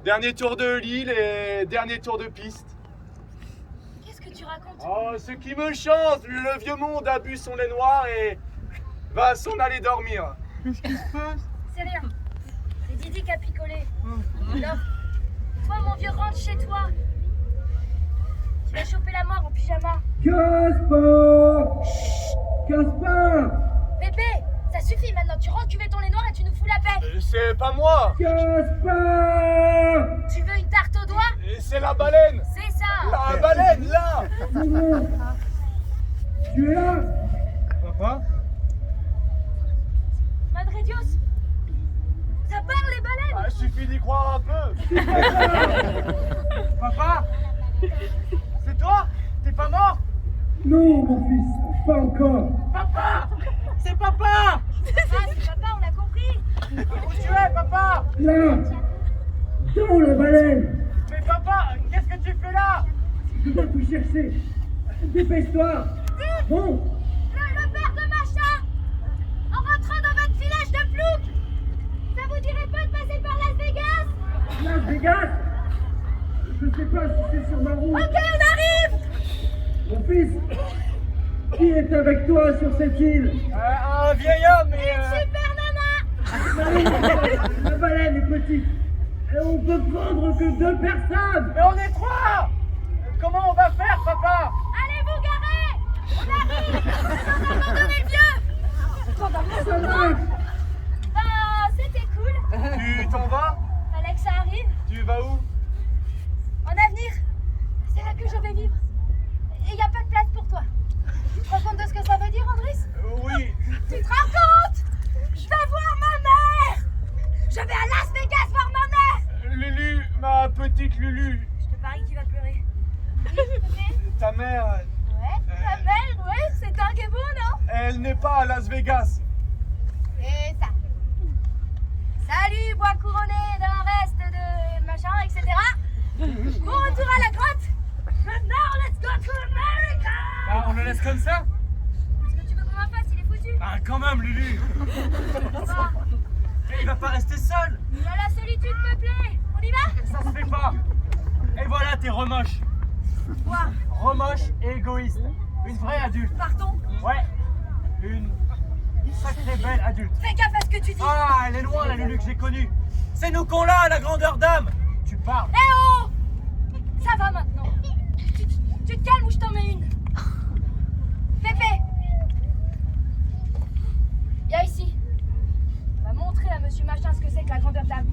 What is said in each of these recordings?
Dernier tour de l'île et dernier tour de piste. Qu'est-ce que tu racontes? Oh, ce qui me chante, le vieux monde a bu son lait noir et va s'en aller dormir. Qu'est-ce qui se passe? C'est rien. C'est Didi qui a picolé. Alors, toi, mon vieux, rentre chez toi. Tu vas choper la mort en pyjama. Gaspard! Gaspard! Pépé, ça suffit maintenant. Tu rentres cuver ton lait noir et tu nous fous la paix. C'est pas moi. Gaspard! Tu veux une tarte au doigt? C'est la baleine. C'est ça. La baleine, là. Maman! Tu es là? Papa? Madre Dios. Ça parle, les baleines. Ah, suffit d'y croire un peu. Papa? C'est toi? T'es pas mort? Non, mon fils, pas encore. Papa! C'est papa! Ah, c'est papa, on a compris. Où tu es, papa? Là! Dans la baleine! Mais papa, qu'est-ce que tu fais là? Je dois tout chercher. Dépêche-toi! Bon! Le père de Macha, en rentrant dans votre village de Plouc, ça vous dirait pas de passer par Las Vegas? Las Vegas! Je sais pas si c'est sur ma route. Ok, on arrive. Mon fils! Qui est avec toi sur cette île? Un vieil homme, mais... Super nana. La baleine est petite. Et on peut prendre que 2 personnes! Mais on est 3! Comment on va faire, papa? Allez vous garer. On arrive. On a abandonné le vieux. Ça marche! Bah, c'était cool. Tu t'en vas? Fallait que ça arrive. Tu vas où? En avenir, c'est là que je vais vivre. Et y a pas de place pour toi. Tu te rends compte de ce que ça veut dire, Andris? Oui. Tu te rends compte? Je vais voir ma mère. Je vais à Las Vegas voir ma mère. Lulu, ma petite Lulu. Je te parie qu'il va pleurer. Oui, Pépé? Ta mère, Ouais, ta mère, ouais, c'est dingue et beau, non? elle n'est pas à Las Vegas. Et ça. Salut, bois couronné d'un reste de machin, etc. Bon retour à la grotte. Maintenant, let's go to America. Ah, on le laisse comme ça? Est-ce que tu veux qu'on en fasse? Il est foutu. Ah, quand même, Lulu. Bah, Mais il va pas rester seul. il a la solitude peuplée. On y va? Ça se fait pas. Et voilà, t'es remoche. Quoi? Remoche et égoïste. Une vraie adulte. Partons. Ouais. Une sacrée belle adulte. Fais gaffe à ce que tu dis. Ah, elle est loin, la Lulu que j'ai connue. C'est nous qu'on l'a, la grandeur d'âme. Tu parles. Eh oh! Ça va maintenant. Tu te calmes ou je t'en mets une. Pépé. Viens ici. On va montrer à monsieur Machin ce que c'est que la grandeur d'âme.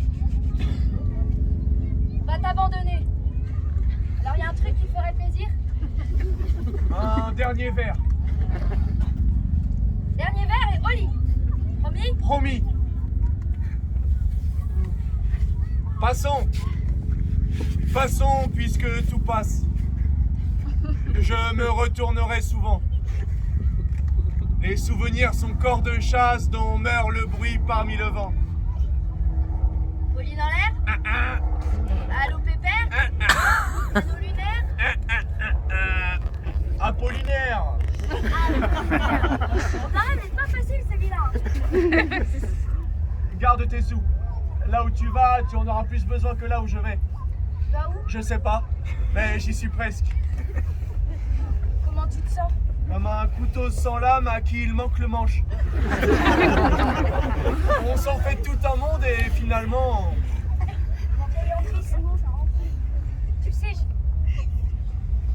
On va t'abandonner. Alors il y a un truc qui ferait plaisir. Un dernier verre. Dernier verre et au lit. Promis? Promis. Passons. Passons puisque tout passe. Je me retournerai souvent. Les souvenirs sont corps de chasse dont meurt le bruit parmi le vent. Au lit dans l'air? Allô pépère? Anneau lunaire? Apollinaire. Bon, quand même, c'est pas facile celui-là. Garde tes sous. Là où tu vas, tu en auras plus besoin que là où je vais. Tu vas où? Je sais pas, mais j'y suis presque. Comment tu te sens? Comme un couteau sans lame à qui il manque le manche. On s'en fait tout un monde et finalement... Mon vieil Andris. Tu sais,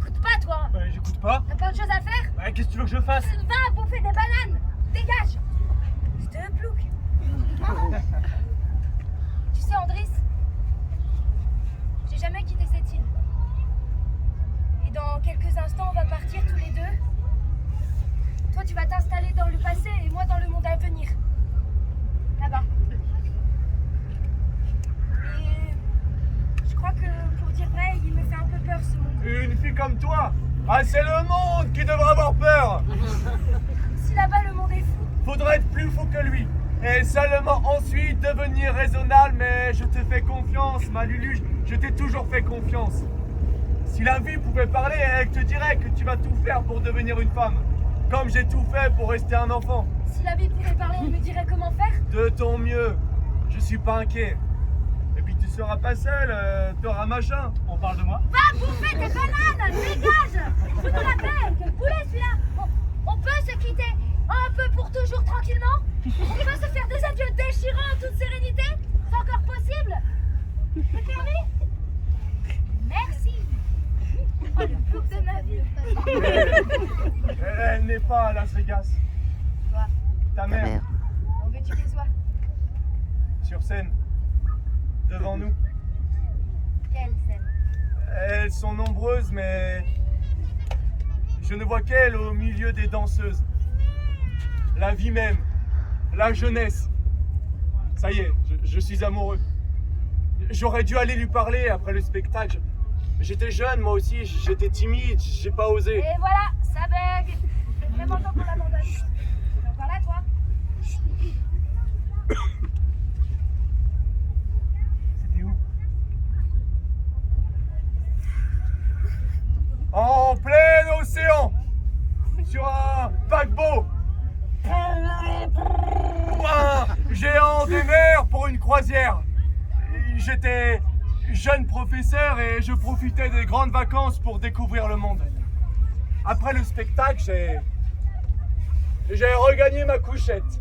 écoute pas toi. Bah, j'écoute pas. T'as pas autre chose à faire? Bah, qu'est-ce que tu veux que je fasse? Va bouffer des bananes. Dégage. Je te plouc. Tu sais, Andris, j'ai jamais quitté cette île. Et dans quelques instants, on va partir tous les deux. Toi, tu vas t'installer dans le passé et moi dans le monde à venir. Là-bas. Et je crois que, pour dire vrai, il me fait un peu peur ce monde. Une fille comme toi? Ah, c'est le monde qui devrait avoir peur. Si là-bas le monde est fou, Faudrait être plus fou que lui. Et seulement ensuite devenir raisonnable, mais je te fais confiance, ma Lulu, je t'ai toujours fait confiance. Si la vie pouvait parler, elle te dirait que tu vas tout faire pour devenir une femme. Comme j'ai tout fait pour rester un enfant. si la vie pouvait parler, elle me dirait comment faire. De ton mieux, je suis pas inquiet. Et puis tu seras pas seul, t'auras machin. On parle de moi? Va bouffer tes bananes, dégage. Fous-nous la paix, quel poulet celui-là. On peut se quitter un peu pour toujours tranquillement. On peut se faire des adieux déchirants en toute sérénité. C'est encore possible. C'est permis? Merci. Oh, le bouc de ma vie. Elle n'est pas à Las Vegas. Toi, Ta mère, on veut que tu sois. sur scène, devant nous. Quelle scène? Elles sont nombreuses, mais je ne vois qu'elle au milieu des danseuses. La vie même, la jeunesse. Ça y est, je suis amoureux. J'aurais dû aller lui parler après le spectacle. J'étais jeune, moi aussi, j'étais timide, j'ai pas osé. Et voilà, ça bug. C'est vraiment temps qu'on l'abandonne. T'es encore là, toi? C'était où? En plein océan, sur un paquebot. Un géant des mers pour une croisière. J'étais jeune professeur et je profitais des grandes vacances pour découvrir le monde. Après le spectacle, j'ai regagné ma couchette.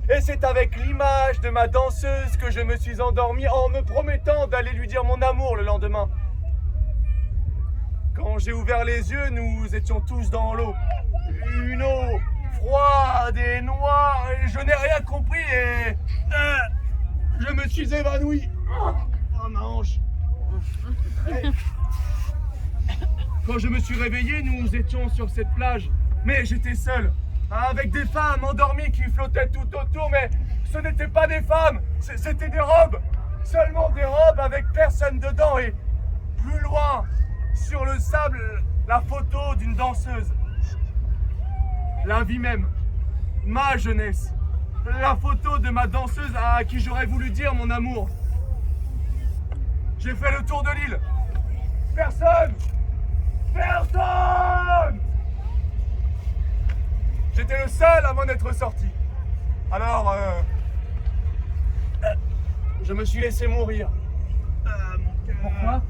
Et c'est avec l'image de ma danseuse que je me suis endormi en me promettant d'aller lui dire mon amour le lendemain. Quand j'ai ouvert les yeux, nous étions tous dans l'eau. Une eau froide et noire, et je n'ai rien compris et je me suis évanoui. Oh ma hanche. Et quand je me suis réveillé, nous étions sur cette plage, mais j'étais seul, avec des femmes endormies qui flottaient tout autour, mais ce n'étaient pas des femmes, c'était des robes, seulement des robes avec personne dedans, et plus loin, sur le sable, la photo d'une danseuse. La vie même, ma jeunesse, la photo de ma danseuse à qui j'aurais voulu dire mon amour. J'ai fait le tour de l'île. Personne! Personne! J'étais le seul à m'en être sorti. Alors, je me suis laissé mourir. Mon cœur. Pourquoi?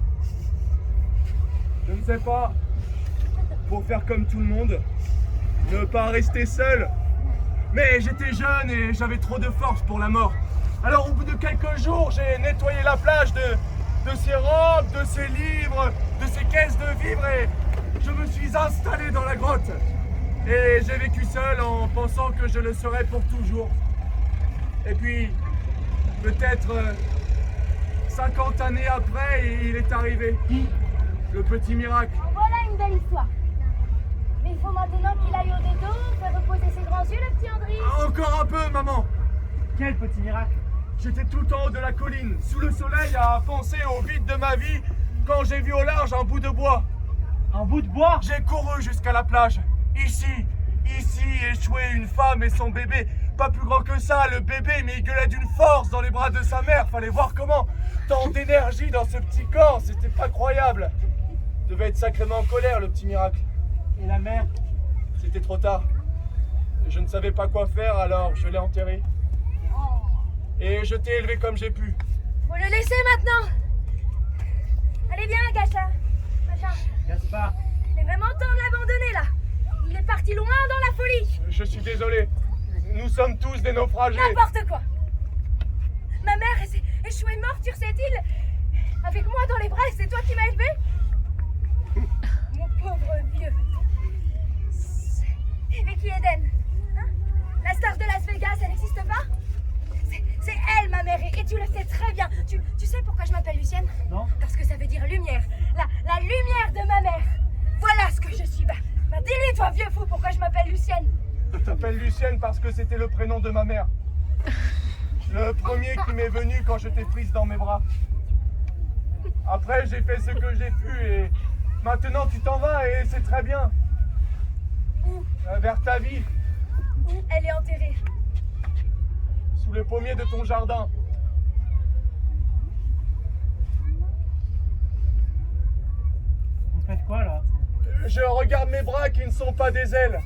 Je ne sais pas. Pour faire comme tout le monde. Ne pas rester seul. Mais j'étais jeune et j'avais trop de force pour la mort. Alors au bout de quelques jours, j'ai nettoyé la plage de ces robes, de ces livres, de ces caisses de vivres et je me suis installé dans la grotte. Et j'ai vécu seul en pensant que je le serais pour toujours. Et puis, peut-être 50 années après, il est arrivé. Le petit miracle. Voilà une belle histoire. Mais il faut maintenant qu'il aille au détour, faire reposer ses grands yeux, le petit André. Encore un peu, maman. Quel petit miracle! J'étais tout en haut de la colline, sous le soleil, à penser au vide de ma vie, quand j'ai vu au large un bout de bois. Un bout de bois? J'ai couru jusqu'à la plage. Ici, échouait une femme et son bébé. Pas plus grand que ça, le bébé, mais il gueulait d'une force dans les bras de sa mère. Fallait voir comment. Tant d'énergie dans ce petit corps, c'était pas croyable. Devait être sacrément en colère, le petit miracle. Et la mère? C'était trop tard. Je ne savais pas quoi faire, alors je l'ai enterré. Et je t'ai élevé comme j'ai pu. Faut le laisser maintenant. Allez, viens, Gacha. Machin. Gaspard, Il est vraiment temps de l'abandonner, là. Il est parti loin dans la folie. Je suis désolé. Nous sommes tous des naufragés. N'importe quoi. Ma mère est échouée morte sur cette île. Avec moi dans les bras, et c'est toi qui m'as élevé. Mon pauvre vieux. Vicky Eden. Hein? La star de Las Vegas, elle n'existe pas? C'est elle, ma mère, et tu le sais très bien. Tu sais pourquoi je m'appelle Lucienne? non? Parce que ça veut dire lumière. La lumière de ma mère. Voilà ce que je suis. Bah, dis-lui, toi, vieux fou, pourquoi je m'appelle Lucienne? Je t'appelle Lucienne parce que c'était le prénom de ma mère. Le premier qui m'est venu quand je t'ai prise dans mes bras. Après, j'ai fait ce que j'ai pu et maintenant tu t'en vas et c'est très bien. Où? Vers ta vie, Où elle est enterrée? sous le pommier de ton jardin. Vous faites quoi là? Je regarde mes bras qui ne sont pas des ailes.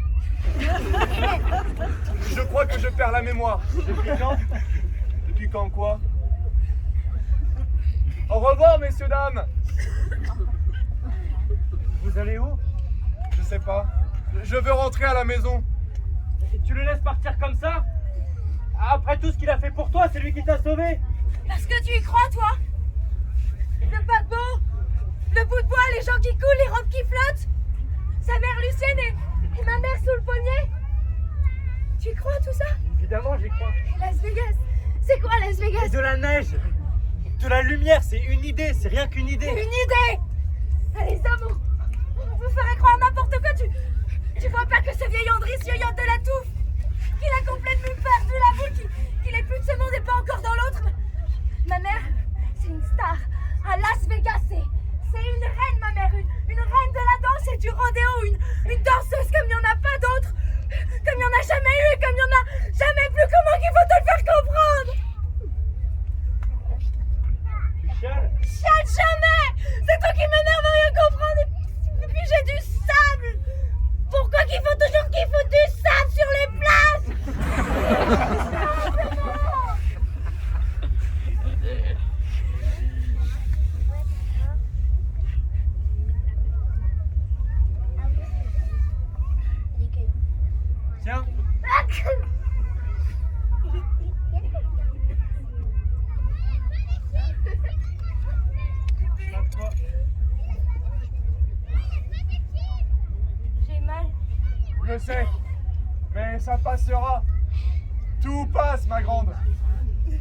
Je crois que je perds la mémoire. Depuis quand? Depuis quand quoi? Au revoir, messieurs, dames. Vous allez où? Je sais pas. Je veux rentrer à la maison. Et tu le laisses partir comme ça? Après tout ce qu'il a fait pour toi, c'est lui qui t'a sauvé. Parce que tu y crois, toi? Le paquebot, le bout de bois, les gens qui coulent, les robes qui flottent, sa mère Lucienne et ma mère sous le pommier. Tu y crois à tout ça? Évidemment, j'y crois. Las Vegas, c'est quoi Las Et Vegas? de la neige, de la lumière, c'est une idée, c'est rien qu'une idée. Une idée! Allez, hommes, on vous ferait croire n'importe quoi. Tu vois pas que ce vieil Andris yoyote de la touffe, qu'il a complètement perdu la boule, qu'il est plus de ce monde et pas encore dans l'autre. Ma mère, c'est une star à Las Vegas. C'est une reine, ma mère, une reine de la danse et du rodéo, une danseuse comme il n'y en a pas d'autres, comme il n'y en a jamais eu et comme il n'y en a jamais plus. Comment qu'il faut te le faire comprendre? Tu chiales? Chiale jamais! C'est toi qui m'énerve à rien comprendre! Et puis j'ai du sable! Pourquoi qu'il faut toujours qu'il faut du sable sur les plages? Tiens, pas de quoi. J'ai mal. Je sais. Mais ça passera. Tout passe, ma grande.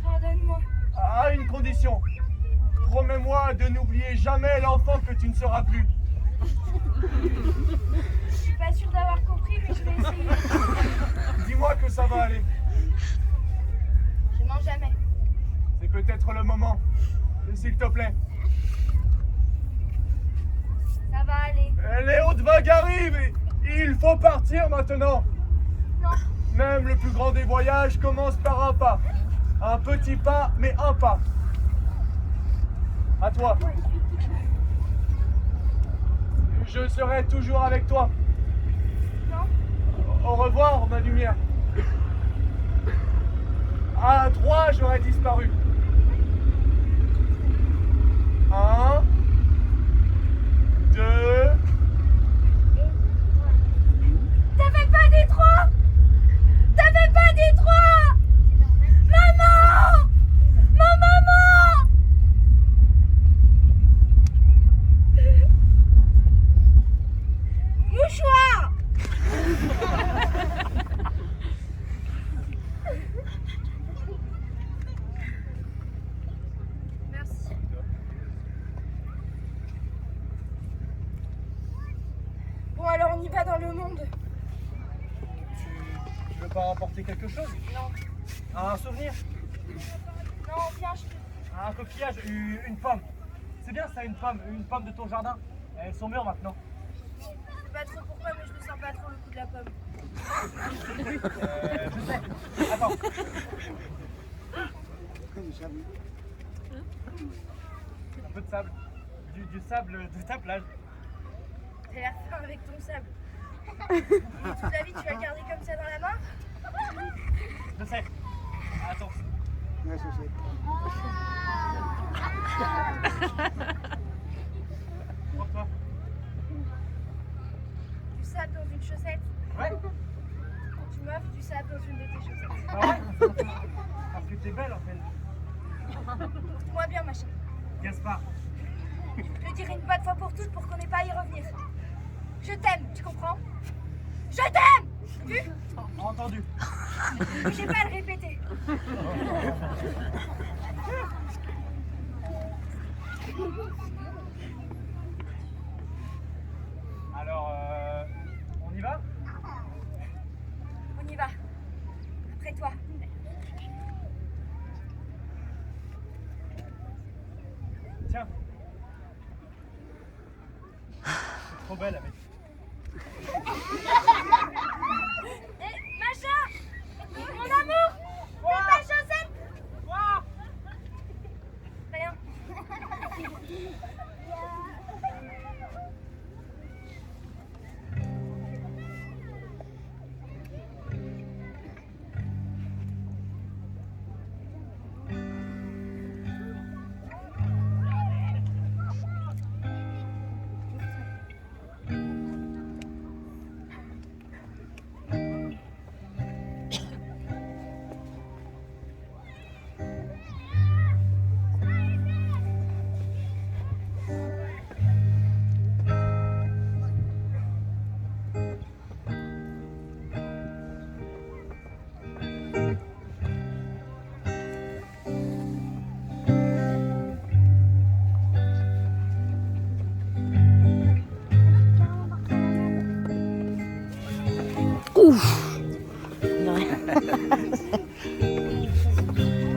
Pardonne-moi. À une condition. Promets-moi de n'oublier jamais l'enfant que tu ne seras plus. Je suis pas sûre d'avoir compris, mais je vais essayer. Dis-moi que ça va aller. Je mens jamais. C'est peut-être le moment. S'il te plaît. Ça va aller. Les hautes vagues arrivent et il faut partir maintenant. Non. Même le plus grand des voyages commence par un pas. Un petit pas, mais un pas. À toi. Je serai toujours avec toi. Non. Au revoir, ma lumière. À 3, j'aurais disparu. 1, 2. T'avais pas dit 3! T'avais pas dit 3! Maman! Mon maman! Mouchoir! Merci. Bon, alors on y va dans le monde. Tu veux pas emporter quelque chose? Non. Un souvenir? Non, viens, je te... Un coquillage? Une pomme? C'est bien ça, une pomme de ton jardin. Elles sont mûres maintenant. Je sais pas trop pourquoi, mais je ne sens pas trop le coup de la pomme. Je sais. Attends. Un peu de sable. Du sable de ta plage. T'as l'air fin avec ton sable. Toute la vie, tu vas le garder comme ça dans la main? Je sais. Attends. Pour toi. Du sable dans une chaussette. Ouais. Tu m'offres du sable dans une de tes chaussettes. Ah ouais? Parce que t'es belle en fait. Moi bien, machin. Gaspard. Je le dirai une bonne fois pour toutes pour qu'on n'ait pas à y revenir. Je t'aime, tu comprends? Je t'aime! Vu? Entendu. J'ai pas à le répéter. Alors, on y va? On y va. Après toi. Tiens. C'est trop belle avec. Eh, machin! Mon amour! Fais ta chaussette! Rien.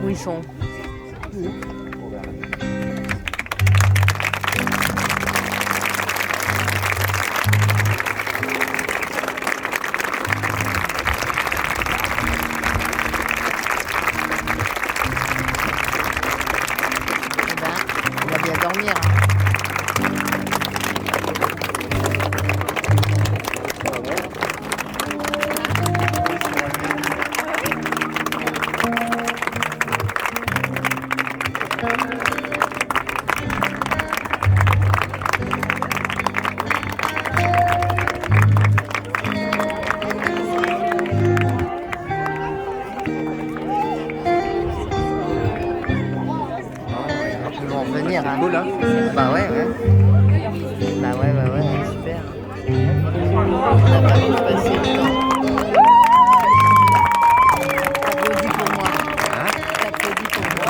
Où ils sont? On va bien dormir. Ils vont revenir. Hein. Bah ouais, ouais. Bah ouais, super. On a pas pu passer le temps. T'applaudis pour moi. T'applaudis pour moi.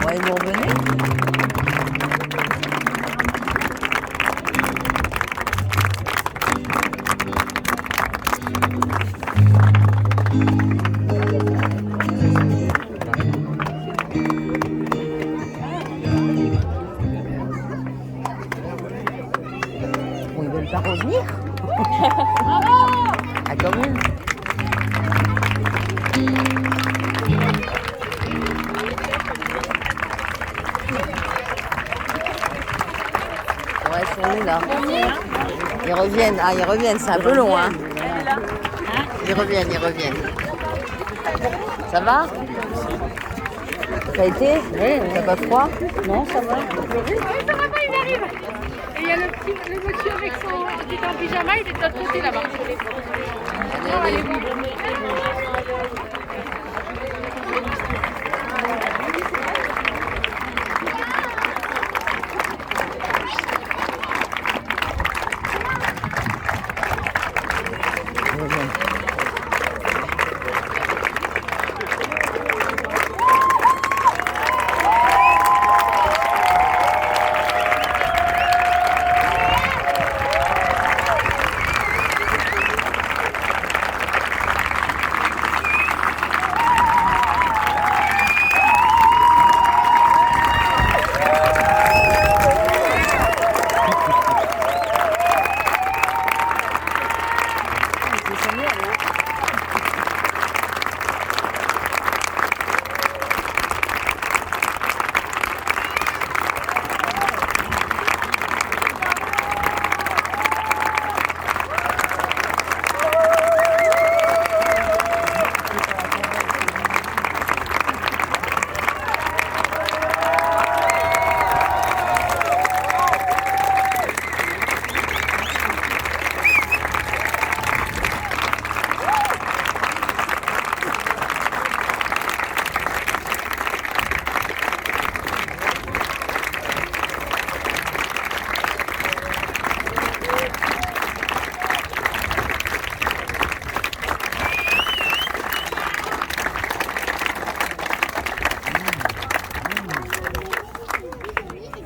Ouais, vous revenez? Bon, ils veulent pas revenir? Ah, quand même. Ouais, ils sont où là? Ils reviennent, c'est un peu long, hein? Ils reviennent. Ça va? Ça a été? Oui. T'as pas froid? Non, ça va. Oui, ça va pas, il arrive. Et il y a le monsieur avec son qui est en pyjama, il est de l'autre côté là-bas. Allez.